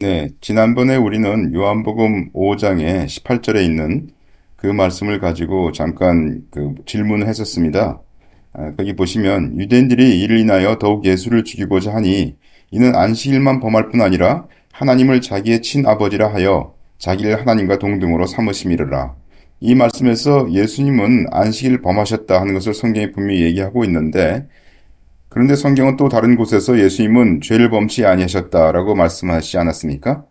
네, 지난번에 우리는 요한복음 5장의 18절에 있는 그 말씀을 가지고 잠깐 그 질문을 했었습니다. 거기 보시면 유대인들이 이를 인하여 더욱 예수를 죽이고자 하니 이는 안식일만 범할 뿐 아니라 하나님을 자기의 친아버지라 하여 자기를 하나님과 동등으로 삼으심이르라. 이 말씀에서 예수님은 안식일 범하셨다 하는 것을 성경이 분명히 얘기하고 있는데, 그런데 성경은 또 다른 곳에서 예수님은 죄를 범치 아니하셨다라고 말씀하시지 않았습니까?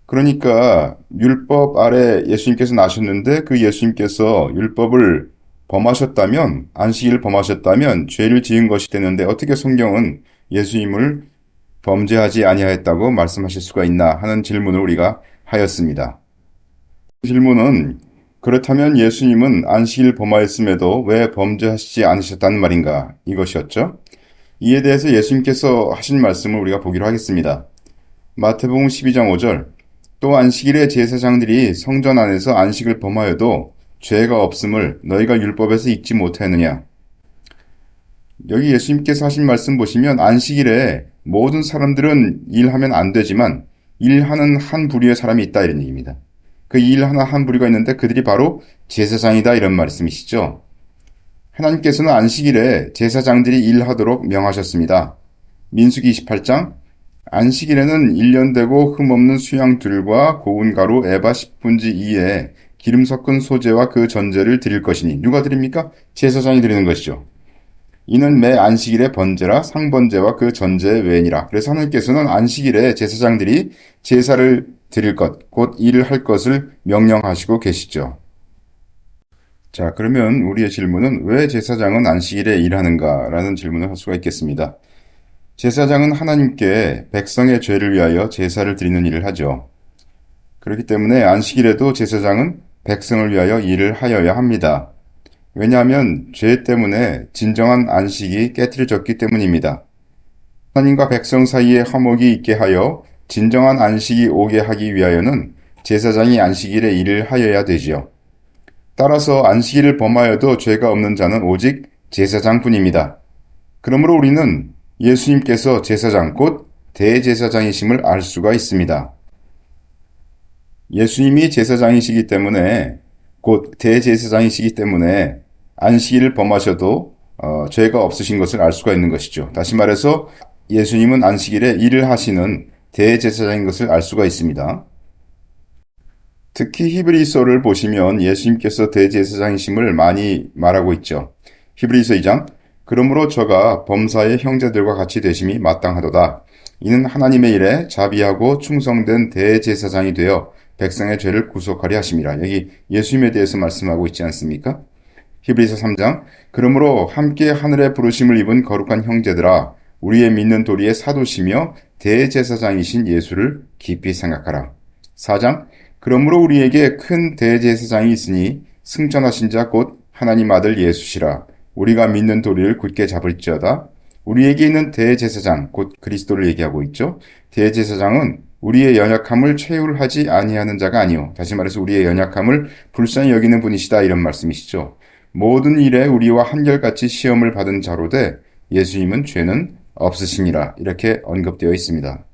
그러니까 율법 아래 예수님께서 나셨는데 그 예수님께서 율법을 범하셨다면, 안식일을 범하셨다면 죄를 지은 것이 되는데 어떻게 성경은 예수님을 범죄하지 아니하였다고 말씀하실 수가 있나 하는 질문을 우리가 하였습니다. 그 질문은, 그렇다면 예수님은 안식일 범하였음에도 왜 범죄하시지 않으셨다는 말인가, 이것이었죠. 이에 대해서 예수님께서 하신 말씀을 우리가 보기로 하겠습니다. 마태복음 12장 5절, 또 안식일에 제사장들이 성전 안에서 안식을 범하여도 죄가 없음을 너희가 율법에서 읽지 못하느냐. 여기 예수님께서 하신 말씀 보시면 안식일에 모든 사람들은 일하면 안 되지만 일하는 한 부류의 사람이 있다 이런 얘기입니다. 그 일하는 한 부류가 있는데 그들이 바로 제사장이다 이런 말씀이시죠. 하나님께서는 안식일에 제사장들이 일하도록 명하셨습니다. 민수기 28장, 안식일에는 1년 되고 흠없는 수양들과 고운 가루 에바 10분지 2에 기름 섞은 소재와 그 전제를 드릴 것이니, 누가 드립니까? 제사장이 드리는 것이죠. 이는 매 안식일의 번제라 상번제와 그 전제의 외니라. 그래서 하나님께서는 안식일에 제사장들이 제사를 드릴 것, 곧 일을 할 것을 명령하시고 계시죠. 자, 그러면 우리의 질문은 왜 제사장은 안식일에 일하는가라는 질문을 할 수가 있겠습니다. 제사장은 하나님께 백성의 죄를 위하여 제사를 드리는 일을 하죠. 그렇기 때문에 안식일에도 제사장은 백성을 위하여 일을 하여야 합니다. 왜냐하면 죄 때문에 진정한 안식이 깨트려졌기 때문입니다. 하나님과 백성 사이에 화목이 있게 하여 진정한 안식이 오게 하기 위하여는 제사장이 안식일에 일을 하여야 되지요. 따라서 안식일을 범하여도 죄가 없는 자는 오직 제사장뿐입니다. 그러므로 우리는 예수님께서 제사장 곧 대제사장이심을 알 수가 있습니다. 예수님이 제사장이시기 때문에, 곧 대제사장이시기 때문에 안식일을 범하셔도 죄가 없으신 것을 알 수가 있는 것이죠. 다시 말해서 예수님은 안식일에 일을 하시는 대제사장인 것을 알 수가 있습니다. 특히 히브리서를 보시면 예수님께서 대제사장이심을 많이 말하고 있죠. 히브리서 2장, 그러므로 저가 범사의 형제들과 같이 되심이 마땅하도다. 이는 하나님의 일에 자비하고 충성된 대제사장이 되어 백성의 죄를 구속하려 하심이라. 여기 예수님에 대해서 말씀하고 있지 않습니까? 히브리서 3장, 그러므로 함께 하늘의 부르심을 입은 거룩한 형제들아, 우리의 믿는 도리의 사도시며 대제사장이신 예수를 깊이 생각하라. 4장, 그러므로 우리에게 큰 대제사장이 있으니 승천하신 자 곧 하나님 아들 예수시라. 우리가 믿는 도리를 굳게 잡을지어다. 우리에게 있는 대제사장 곧 그리스도를 얘기하고 있죠. 대제사장은 우리의 연약함을 체휼하지 아니하는 자가 아니요. 다시 말해서 우리의 연약함을 불쌍히 여기는 분이시다 이런 말씀이시죠. 모든 일에 우리와 한결같이 시험을 받은 자로되 예수님은 죄는 없으시니라 이렇게 언급되어 있습니다.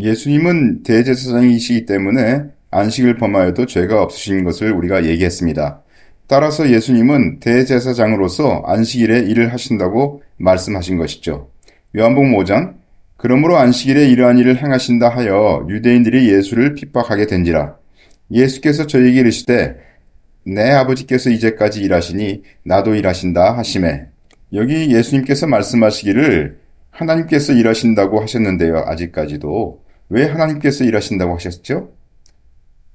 예수님은 대제사장이시기 때문에 안식을 범하여도 죄가 없으신 것을 우리가 얘기했습니다. 따라서 예수님은 대제사장으로서 안식일에 일을 하신다고 말씀하신 것이죠. 요한복음 5장, 그러므로 안식일에 이러한 일을 행하신다 하여 유대인들이 예수를 핍박하게 된지라. 예수께서 저에게 이르시되 내 아버지께서 이제까지 일하시니 나도 일하신다 하시매. 여기 예수님께서 말씀하시기를 하나님께서 일하신다고 하셨는데요. 아직까지도. 왜 하나님께서 일하신다고 하셨죠?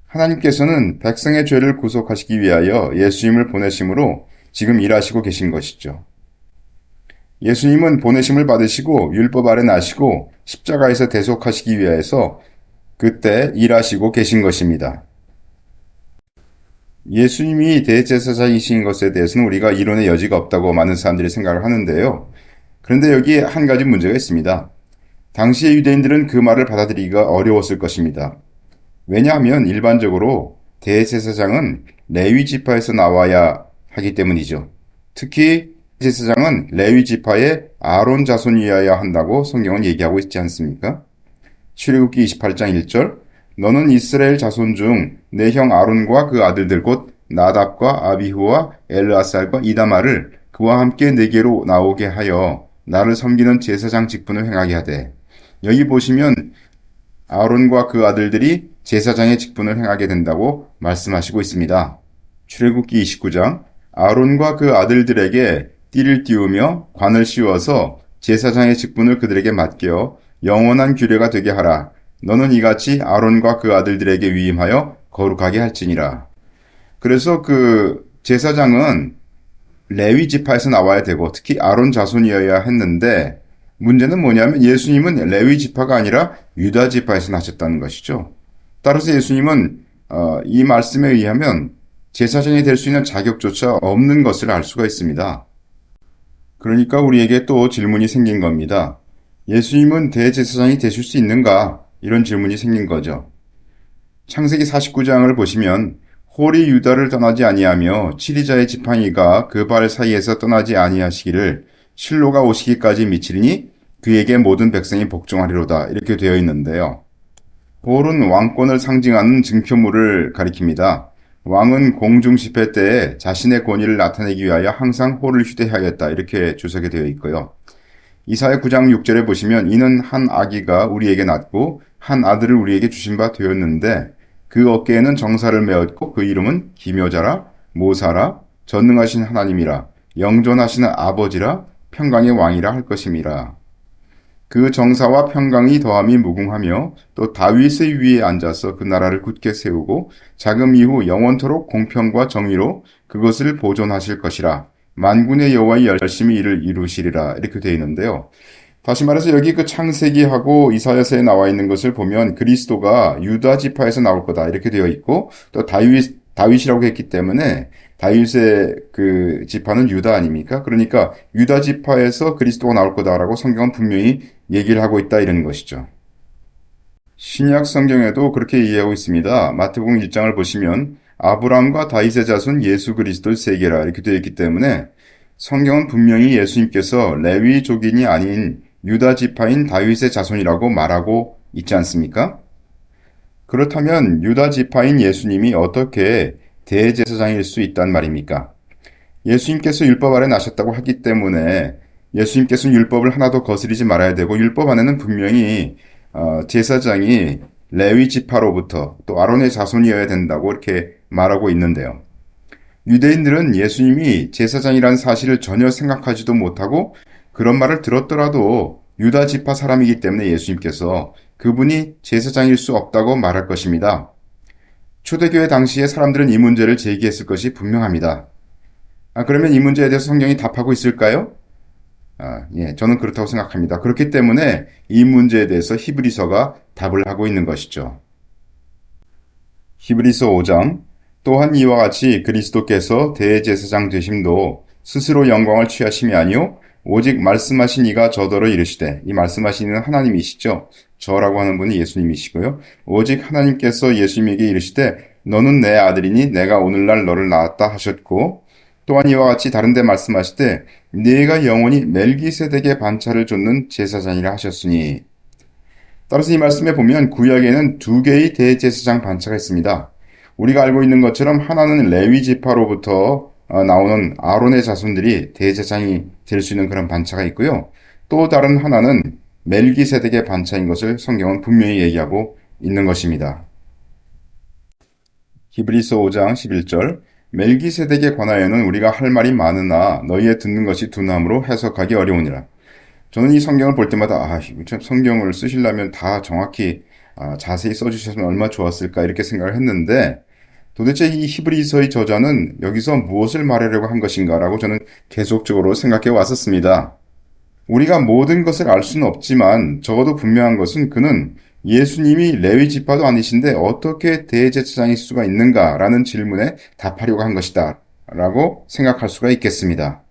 하나님께서는 백성의 죄를 구속하시기 위하여 예수님을 보내심으로 지금 일하시고 계신 것이죠. 예수님은 보내심을 받으시고 율법 아래 나시고 십자가에서 대속하시기 위해서 그때 일하시고 계신 것입니다. 예수님이 대제사장이신 것에 대해서는 우리가 이론의 여지가 없다고 많은 사람들이 생각을 하는데요. 그런데 여기에 한 가지 문제가 있습니다. 당시의 유대인들은 그 말을 받아들이기가 어려웠을 것입니다. 왜냐하면 일반적으로 대제사장은 레위 지파에서 나와야 하기 때문이죠. 특히 제사장은 레위 지파의 아론 자손이어야 한다고 성경은 얘기하고 있지 않습니까? 출애굽기 28장 1절 너는 이스라엘 자손 중 내 형 아론과 그 아들들 곧 나답과 아비후와 엘르아살과 이다마를 그와 함께 내게로 나오게 하여 나를 섬기는 제사장 직분을 행하게 하되. 여기 보시면 아론과 그 아들들이 제사장의 직분을 행하게 된다고 말씀하시고 있습니다. 출애굽기 29장 아론과 그 아들들에게 띠를 띄우며 관을 씌워서 제사장의 직분을 그들에게 맡겨 영원한 규례가 되게 하라. 너는 이같이 아론과 그 아들들에게 위임하여 거룩하게 할지니라. 그래서 그 제사장은 레위 지파에서 나와야 되고 특히 아론 자손이어야 했는데 문제는 뭐냐면 예수님은 레위 지파가 아니라 유다 지파에서 나셨다는 것이죠. 따라서 예수님은 이 말씀에 의하면 제사장이 될 수 있는 자격조차 없는 것을 알 수가 있습니다. 그러니까 우리에게 또 질문이 생긴 겁니다. 예수님은 대제사장이 되실 수 있는가? 이런 질문이 생긴 거죠. 창세기 49장을 보시면 홀이 유다를 떠나지 아니하며 치리자의 지팡이가 그 발 사이에서 떠나지 아니하시기를 실로가 오시기까지 미치리니 그에게 모든 백성이 복종하리로다. 이렇게 되어 있는데요. 홀은 왕권을 상징하는 증표물을 가리킵니다. 왕은 공중 집회 때에 자신의 권위를 나타내기 위하여 항상 홀을 휴대하였다. 이렇게 주석이 되어 있고요. 이사야 9장 6절에 보시면 이는 한 아기가 우리에게 낳고 한 아들을 우리에게 주신 바 되었는데 그 어깨에는 정사를 메었고 그 이름은 기묘자라 모사라 전능하신 하나님이라 영존하시는 아버지라 평강의 왕이라 할 것임이라. 그 정사와 평강이 더함이 무궁하며 또 다윗의 위에 앉아서 그 나라를 굳게 세우고 자금 이후 영원토록 공평과 정의로 그것을 보존하실 것이라. 만군의 여호와의 열심히 이를 이루시리라. 이렇게 되어 있는데요. 다시 말해서 여기 그 창세기하고 이사야서에 나와 있는 것을 보면 그리스도가 유다 지파에서 나올 거다. 이렇게 되어 있고 또 다윗이라고 했기 때문에 다윗의 그 지파는 유다 아닙니까? 그러니까 유다 지파에서 그리스도가 나올 거다라고 성경은 분명히 얘기를 하고 있다 이런 것이죠. 신약 성경에도 그렇게 이해하고 있습니다. 마태복음 1장을 보시면 아브라함과 다윗의 자손 예수 그리스도 세계라 이렇게 되어 있기 때문에 성경은 분명히 예수님께서 레위 족인이 아닌 유다 지파인 다윗의 자손이라고 말하고 있지 않습니까? 그렇다면 유다 지파인 예수님이 어떻게 대제사장일 수 있단 말입니까? 예수님께서 율법 아래 나셨다고 하기 때문에 예수님께서는 율법을 하나도 거스리지 말아야 되고 율법 안에는 분명히 제사장이 레위 지파로부터 또 아론의 자손이어야 된다고 이렇게 말하고 있는데요. 유대인들은 예수님이 제사장이라는 사실을 전혀 생각하지도 못하고 그런 말을 들었더라도 유다 지파 사람이기 때문에 예수님께서 그분이 제사장일 수 없다고 말할 것입니다. 초대교회 당시에 사람들은 이 문제를 제기했을 것이 분명합니다. 그러면 이 문제에 대해서 성경이 답하고 있을까요? 예, 저는 그렇다고 생각합니다. 그렇기 때문에 이 문제에 대해서 히브리서가 답을 하고 있는 것이죠. 히브리서 5장 또한 이와 같이 그리스도께서 대제사장 되심도 스스로 영광을 취하심이 아니요 오직 말씀하신 이가 저더러 이르시되, 이 말씀하시는 하나님이시죠. 저라고 하는 분이 예수님이시고요. 오직 하나님께서 예수님에게 이르시되 너는 내 아들이니 내가 오늘날 너를 낳았다 하셨고, 또한 이와 같이 다른 데 말씀하시되 네가 영원히 멜기세덱의 반차를 좇는 제사장이라 하셨으니. 따라서 이 말씀에 보면 구약에는 두 개의 대제사장 반차가 있습니다. 우리가 알고 있는 것처럼 하나는 레위 지파로부터 나오는 아론의 자손들이 대제사장이 될 수 있는 그런 반차가 있고요. 또 다른 하나는 멜기세덱의 반차인 것을 성경은 분명히 얘기하고 있는 것입니다. 히브리서 5장 11절 멜기세덱에 관하여는 우리가 할 말이 많으나 너희의 듣는 것이 둔함으로 해석하기 어려우니라. 저는 이 성경을 볼 때마다 참 성경을 쓰시려면 다 정확히 자세히 써주셨으면 얼마나 좋았을까 이렇게 생각을 했는데, 도대체 이 히브리서의 저자는 여기서 무엇을 말하려고 한 것인가라고 저는 계속적으로 생각해 왔었습니다. 우리가 모든 것을 알 수는 없지만 적어도 분명한 것은 그는 예수님이 레위 지파도 아니신데 어떻게 대제사장일 수가 있는가라는 질문에 답하려고 한 것이다 라고 생각할 수가 있겠습니다.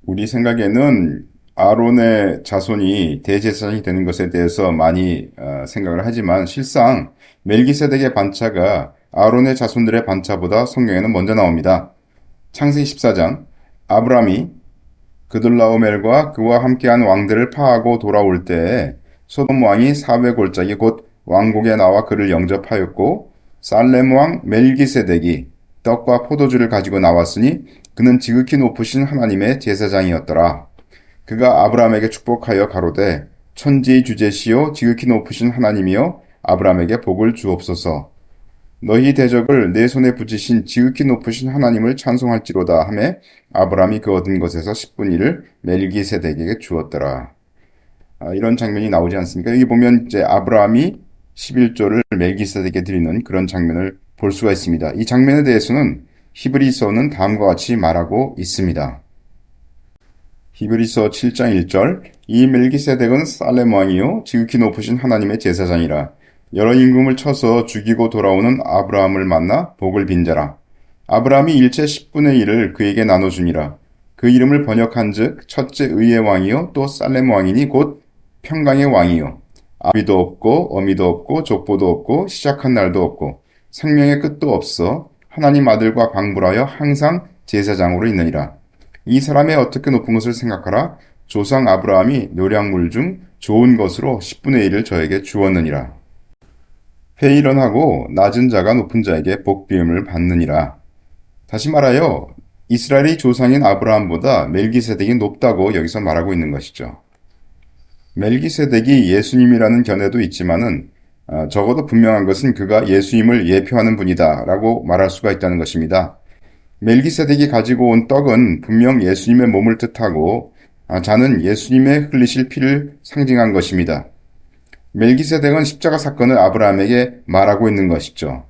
우리 생각에는 아론의 자손이 대제사장이 되는 것에 대해서 많이 생각을 하지만 실상 멜기세덱의 반차가 아론의 자손들의 반차보다 성경에는 먼저 나옵니다. 창세기 14장 아브람이 그돌라오멜과 그와 함께한 왕들을 파하고 돌아올 때에 소돔 왕이 사회 골짜기 곧 왕국에 나와 그를 영접하였고 살렘 왕 멜기세덱이 떡과 포도주를 가지고 나왔으니 그는 지극히 높으신 하나님의 제사장이었더라. 그가 아브라함에게 축복하여 가로되 천지의 주제시요 지극히 높으신 하나님이여 아브라함에게 복을 주옵소서. 너희 대적을 내 손에 붙이신 지극히 높으신 하나님을 찬송할지로다 하매 아브라함이 그 얻은 것에서 10분의 1을 멜기세덱에게 주었더라. 이런 장면이 나오지 않습니까? 여기 보면 이제 아브라함이 11조를 멜기세덱에게 드리는 그런 장면을 볼 수가 있습니다. 이 장면에 대해서는 히브리서는 다음과 같이 말하고 있습니다. 히브리서 7장 1절 이 멜기세덱은 살렘 왕이요 지극히 높으신 하나님의 제사장이라. 여러 임금을 쳐서 죽이고 돌아오는 아브라함을 만나 복을 빈자라. 아브라함이 일체 10분의 1을 그에게 나눠주니라. 그 이름을 번역한즉 첫째 의의 왕이요 또 살렘 왕이니 곧 평강의 왕이요. 아비도 없고 어미도 없고 족보도 없고 시작한 날도 없고 생명의 끝도 없어 하나님 아들과 방불하여 항상 제사장으로 있느니라. 이 사람의 어떻게 높은 것을 생각하라. 조상 아브라함이 노량물 중 좋은 것으로 10분의 1을 저에게 주었느니라. 회의론하고 낮은 자가 높은 자에게 복비움을 받느니라. 다시 말하여 이스라엘의 조상인 아브라함보다 멜기세덱이 높다고 여기서 말하고 있는 것이죠. 멜기세덱이 예수님이라는 견해도 있지만은 적어도 분명한 것은 그가 예수님을 예표하는 분이다 라고 말할 수가 있다는 것입니다. 멜기세덱이 가지고 온 떡은 분명 예수님의 몸을 뜻하고 잔은 예수님의 흘리실 피를 상징한 것입니다. 멜기세덱은 십자가 사건을 아브라함에게 말하고 있는 것이죠.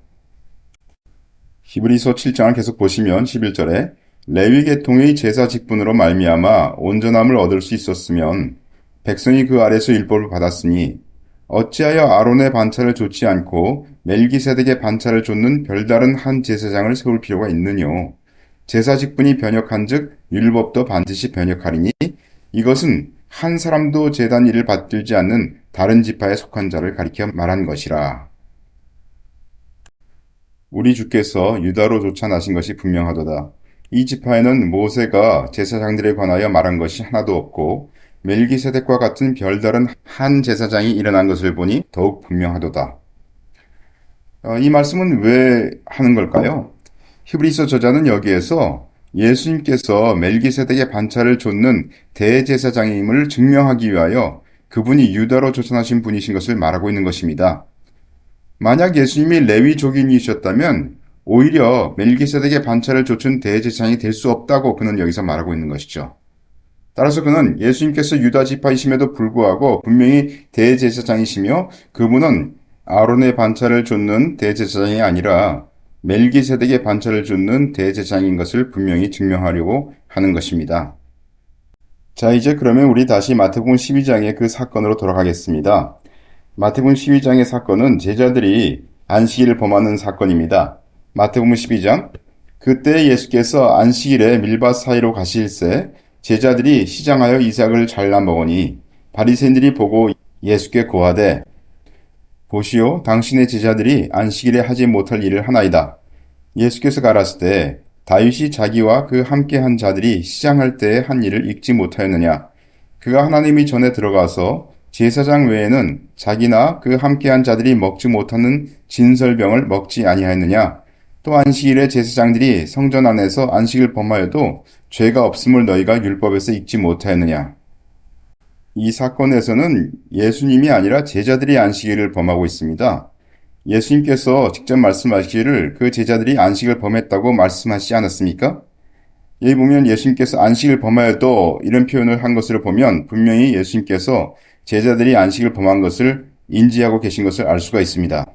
히브리서 7장을 계속 보시면 11절에 레위 계통의 제사 직분으로 말미암아 온전함을 얻을 수 있었으면 백성이 그 아래서 율법을 받았으니 어찌하여 아론의 반차를 좇지 않고 멜기세덱의 반차를 좇는 별다른 한 제사장을 세울 필요가 있느뇨. 제사 직분이 변역한즉 율법도 반드시 변역하리니 이것은 한 사람도 제단 일을 받들지 않는 다른 지파에 속한 자를 가리켜 말한 것이라. 우리 주께서 유다로 쫓아나신 것이 분명하도다. 이 지파에는 모세가 제사장들에 관하여 말한 것이 하나도 없고 멜기세덱과 같은 별다른 한 제사장이 일어난 것을 보니 더욱 분명하도다. 이 말씀은 왜 하는 걸까요? 히브리서 저자는 여기에서 예수님께서 멜기세덱의 반차를 좇는 대제사장임을 증명하기 위하여 그분이 유다로 쫓아나신 분이신 것을 말하고 있는 것입니다. 만약 예수님이 레위족인이셨다면 오히려 멜기세덱의 반차를 좇은 대제사장이 될 수 없다고 그는 여기서 말하고 있는 것이죠. 따라서 그는 예수님께서 유다 지파이심에도 불구하고 분명히 대제사장이시며 그분은 아론의 반차를 좇는 대제사장이 아니라 멜기세덱의 반차를 좇는 대제사장인 것을 분명히 증명하려고 하는 것입니다. 자, 이제 그러면 우리 다시 마태복음 12장의 그 사건으로 돌아가겠습니다. 마태복음 12장의 사건은 제자들이 안식일을 범하는 사건입니다. 마태복음 12장 그때 예수께서 안식일에 밀밭 사이로 가실새 제자들이 시장하여 이삭을 잘라 먹으니 바리새인들이 보고 예수께 고하되 보시오 당신의 제자들이 안식일에 하지 못할 일을 하나이다. 예수께서 가라사대 때 다윗이 자기와 그 함께한 자들이 시장할 때에 한 일을 잊지 못하였느냐. 그가 하나님이 전에 들어가서 제사장 외에는 자기나 그 함께한 자들이 먹지 못하는 진설병을 먹지 아니하였느냐. 또 안식일에 제사장들이 성전 안에서 안식을 범하여도 죄가 없음을 너희가 율법에서 읽지 못하였느냐. 이 사건에서는 예수님이 아니라 제자들이 안식일을 범하고 있습니다. 예수님께서 직접 말씀하시기를 그 제자들이 안식을 범했다고 말씀하시지 않았습니까? 여기 보면 예수님께서 안식을 범하여도 이런 표현을 한 것으로 보면 분명히 예수님께서 제자들이 안식을 범한 것을 인지하고 계신 것을 알 수가 있습니다.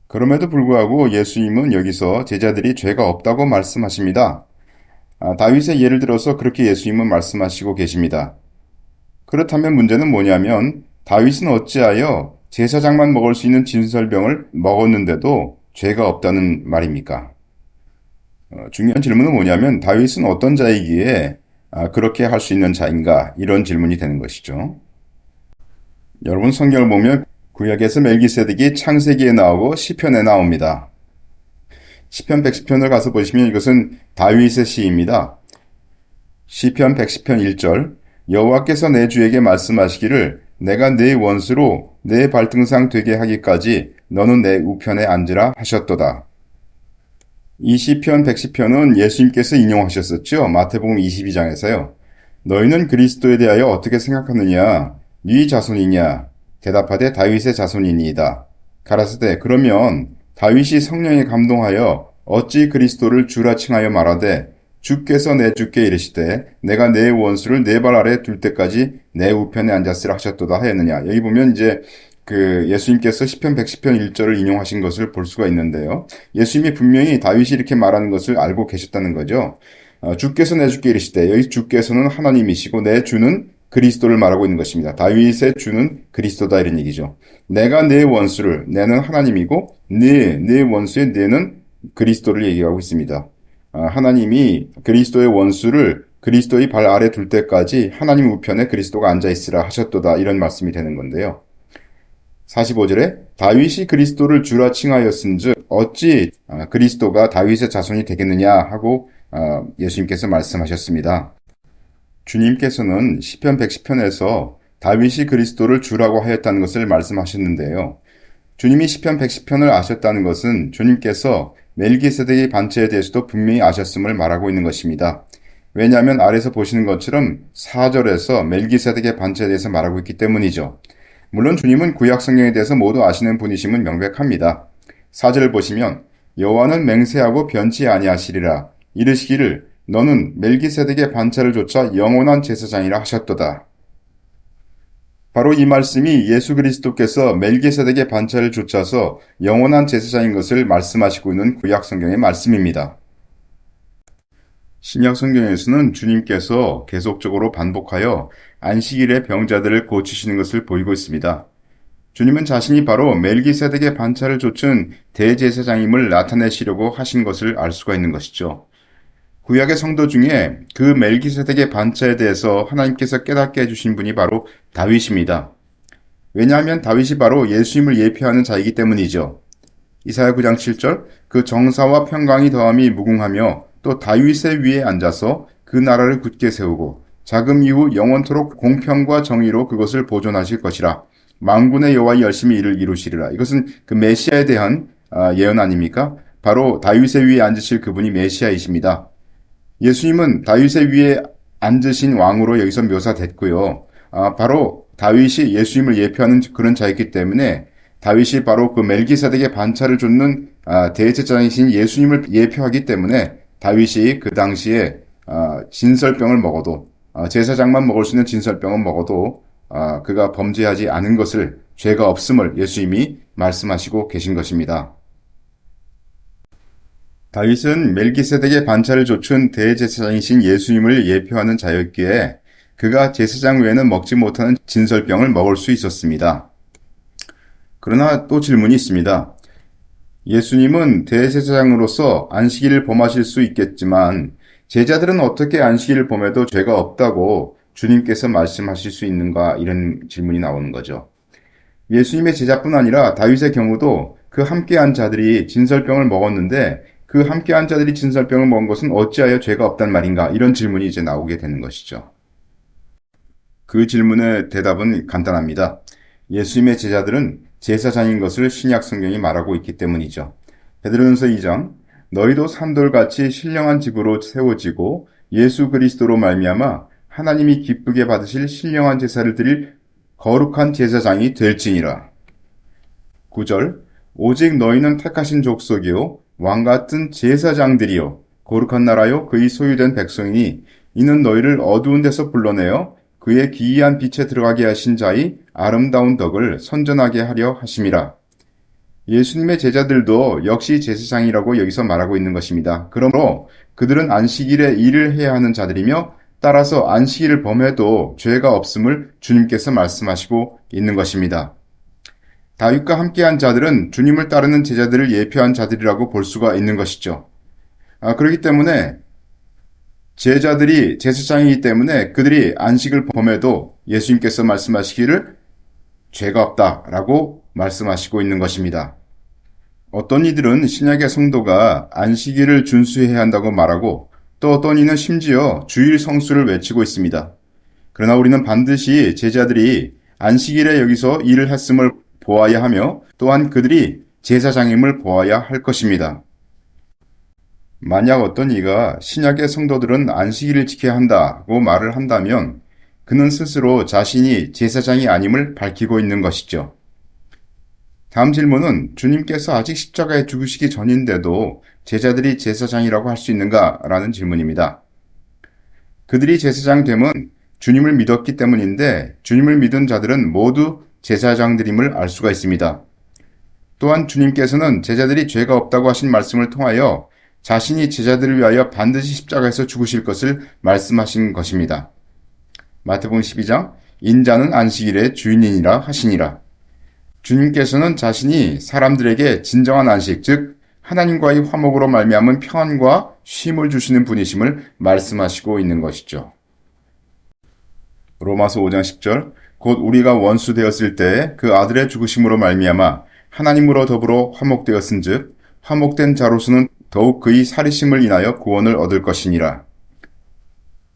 그럼에도 불구하고 예수님은 여기서 제자들이 죄가 없다고 말씀하십니다. 다윗의 예를 들어서 그렇게 예수님은 말씀하시고 계십니다. 그렇다면 문제는 뭐냐면 다윗은 어찌하여 제사장만 먹을 수 있는 진설병을 먹었는데도 죄가 없다는 말입니까? 중요한 질문은 뭐냐면 다윗은 어떤 자이기에 그렇게 할 수 있는 자인가 이런 질문이 되는 것이죠. 여러분 성경을 보면 구약에서 멜기세덱이 창세기에 나오고 시편에 나옵니다. 시편 110편을 가서 보시면 이것은 다윗의 시입니다. 시편 110편 1절 여호와께서 내 주에게 말씀하시기를 내가 네 원수로 내 발등상 되게 하기까지 너는 내 우편에 앉으라 하셨도다. 이 시편 110편은 예수님께서 인용하셨었죠. 마태복음 22장에서요. 너희는 그리스도에 대하여 어떻게 생각하느냐? 네 자손이냐? 대답하되 다윗의 자손이니이다. 가라사대 그러면 다윗이 성령에 감동하여 어찌 그리스도를 주라 칭하여 말하되 주께서 내 주께 이르시되 내가 내 원수를 내 발 아래 둘 때까지 내 우편에 앉았으라 하셨도다 하였느냐. 여기 보면 이제 예수님께서 시편 110편 1절을 인용하신 것을 볼 수가 있는데요. 예수님이 분명히 다윗이 이렇게 말하는 것을 알고 계셨다는 거죠. 주께서 내 주께 이르시되 여기 주께서는 하나님이시고 내 주는 그리스도를 말하고 있는 것입니다. 다윗의 주는 그리스도다 이런 얘기죠. 내가 내 원수를 내는 하나님이고 내 원수의 내는 그리스도를 얘기하고 있습니다. 하나님이 그리스도의 원수를 그리스도의 발 아래 둘 때까지 하나님 우편에 그리스도가 앉아있으라 하셨도다 이런 말씀이 되는 건데요. 45절에 다윗이 그리스도를 주라 칭하였은즉 어찌 그리스도가 다윗의 자손이 되겠느냐 하고 예수님께서 말씀하셨습니다. 주님께서는 시편 110편에서 다윗이 그리스도를 주라고 하였다는 것을 말씀하셨는데요. 주님이 시편 110편을 아셨다는 것은 주님께서 멜기세덱의 반차에 대해서도 분명히 아셨음을 말하고 있는 것입니다. 왜냐하면 아래서 보시는 것처럼 4절에서 멜기세덱의 반차에 대해서 말하고 있기 때문이죠. 물론 주님은 구약 성경에 대해서 모두 아시는 분이심은 명백합니다. 4절을 보시면 여호와는 맹세하고 변치 아니하시리라 이르시기를 너는 멜기세덱의 반차를 좇아 영원한 제사장이라 하셨도다. 바로 이 말씀이 예수 그리스도께서 멜기세덱의 반차를 좇아서 영원한 제사장인 것을 말씀하시고 있는 구약 성경의 말씀입니다. 신약 성경에서는 주님께서 계속적으로 반복하여 안식일에 병자들을 고치시는 것을 보이고 있습니다. 주님은 자신이 바로 멜기세덱의 반차를 좇은 대제사장임을 나타내시려고 하신 것을 알 수가 있는 것이죠. 구약의 성도 중에 그 멜기세덱의 반차에 대해서 하나님께서 깨닫게 해주신 분이 바로 다윗입니다. 왜냐하면 다윗이 바로 예수님을 예표하는 자이기 때문이죠. 이사야 9장 7절 그 정사와 평강이 더함이 무궁하며 또 다윗의 위에 앉아서 그 나라를 굳게 세우고 자금 이후 영원토록 공평과 정의로 그것을 보존하실 것이라. 만군의 여호와의 열심히 이를 이루시리라. 이것은 그 메시아에 대한 예언 아닙니까? 바로 다윗의 위에 앉으실 그분이 메시아이십니다. 예수님은 다윗의 위에 앉으신 왕으로 여기서 묘사됐고요. 바로 다윗이 예수님을 예표하는 그런 자였기 때문에 다윗이 바로 그 멜기세덱의 반차를 좇는 대제사장이신 예수님을 예표하기 때문에 다윗이 그 당시에 진설병을 먹어도 제사장만 먹을 수 있는 진설병은 먹어도 그가 범죄하지 않은 것을 죄가 없음을 예수님이 말씀하시고 계신 것입니다. 다윗은 멜기세덱의 반차를 좇은 대제사장이신 예수님을 예표하는 자였기에 그가 제사장 외에는 먹지 못하는 진설병을 먹을 수 있었습니다. 그러나 또 질문이 있습니다. 예수님은 대제사장으로서 안식일을 범하실 수 있겠지만 제자들은 어떻게 안식일을 범해도 죄가 없다고 주님께서 말씀하실 수 있는가 이런 질문이 나오는 거죠. 예수님의 제자뿐 아니라 다윗의 경우도 그 함께한 자들이 진설병을 먹었는데 그 함께한 자들이 진설병을 먹은 것은 어찌하여 죄가 없단 말인가 이런 질문이 이제 나오게 되는 것이죠. 그 질문의 대답은 간단합니다. 예수님의 제자들은 제사장인 것을 신약 성경이 말하고 있기 때문이죠. 베드로전서 2장 너희도 산돌같이 신령한 집으로 세워지고 예수 그리스도로 말미암아 하나님이 기쁘게 받으실 신령한 제사를 드릴 거룩한 제사장이 될지니라. 9절 오직 너희는 택하신 족속이요 왕같은 제사장들이요 거룩한 나라요 그의 소유된 백성이니 이는 너희를 어두운 데서 불러내어 그의 기이한 빛에 들어가게 하신 자의 아름다운 덕을 선전하게 하려 하심이라. 예수님의 제자들도 역시 제사장이라고 여기서 말하고 있는 것입니다. 그러므로 그들은 안식일에 일을 해야 하는 자들이며 따라서 안식일을 범해도 죄가 없음을 주님께서 말씀하시고 있는 것입니다. 다윗과 함께한 자들은 주님을 따르는 제자들을 예표한 자들이라고 볼 수가 있는 것이죠. 그렇기 때문에 제자들이 제사장이기 때문에 그들이 안식을 범해도 예수님께서 말씀하시기를 죄가 없다라고 말씀하시고 있는 것입니다. 어떤 이들은 신약의 성도가 안식일을 준수해야 한다고 말하고 또 어떤 이는 심지어 주일 성수를 외치고 있습니다. 그러나 우리는 반드시 제자들이 안식일에 여기서 일을 했음을 보아야 하며 또한 그들이 제사장임을 보아야 할 것입니다. 만약 어떤 이가 신약의 성도들은 안식일을 지켜야 한다고 말을 한다면 그는 스스로 자신이 제사장이 아님을 밝히고 있는 것이죠. 다음 질문은 주님께서 아직 십자가에 죽으시기 전인데도 제자들이 제사장이라고 할 수 있는가? 라는 질문입니다. 그들이 제사장 됨은 주님을 믿었기 때문인데 주님을 믿은 자들은 모두 제사장들임을 알 수가 있습니다. 또한 주님께서는 제자들이 죄가 없다고 하신 말씀을 통하여 자신이 제자들을 위하여 반드시 십자가에서 죽으실 것을 말씀하신 것입니다. 마태복음 12장 인자는 안식일의 주인이니라 하시니라. 주님께서는 자신이 사람들에게 진정한 안식, 즉 하나님과의 화목으로 말미암은 평안과 쉼을 주시는 분이심을 말씀하시고 있는 것이죠. 로마서 5장 10절 곧 우리가 원수 되었을 때에 그 아들의 죽으심으로 말미암아 하나님으로 더불어 화목되었은즉 화목된 자로서는 더욱 그의 살이심을 인하여 구원을 얻을 것이니라.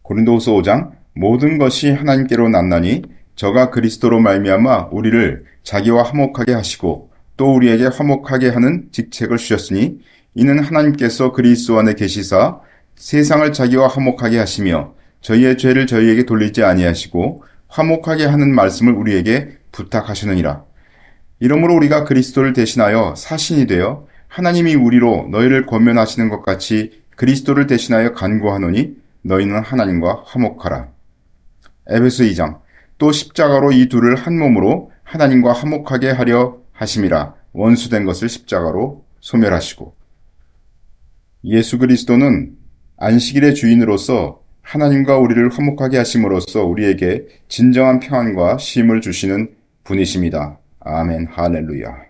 고린도후서 5장 모든 것이 하나님께로 났나니 저가 그리스도로 말미암아 우리를 자기와 화목하게 하시고 또 우리에게 화목하게 하는 직책을 주셨으니 이는 하나님께서 그리스도 안에 계시사 세상을 자기와 화목하게 하시며 저희의 죄를 저희에게 돌리지 아니하시고 화목하게 하는 말씀을 우리에게 부탁하시느니라. 이러므로 우리가 그리스도를 대신하여 사신이 되어 하나님이 우리로 너희를 권면하시는 것 같이 그리스도를 대신하여 간구하노니 너희는 하나님과 화목하라. 에베소 2장 또 십자가로 이 둘을 한 몸으로 하나님과 화목하게 하려 하심이라. 원수된 것을 십자가로 소멸하시고. 예수 그리스도는 안식일의 주인으로서 하나님과 우리를 화목하게 하심으로써 우리에게 진정한 평안과 쉼을 주시는 분이십니다. 아멘, 할렐루야.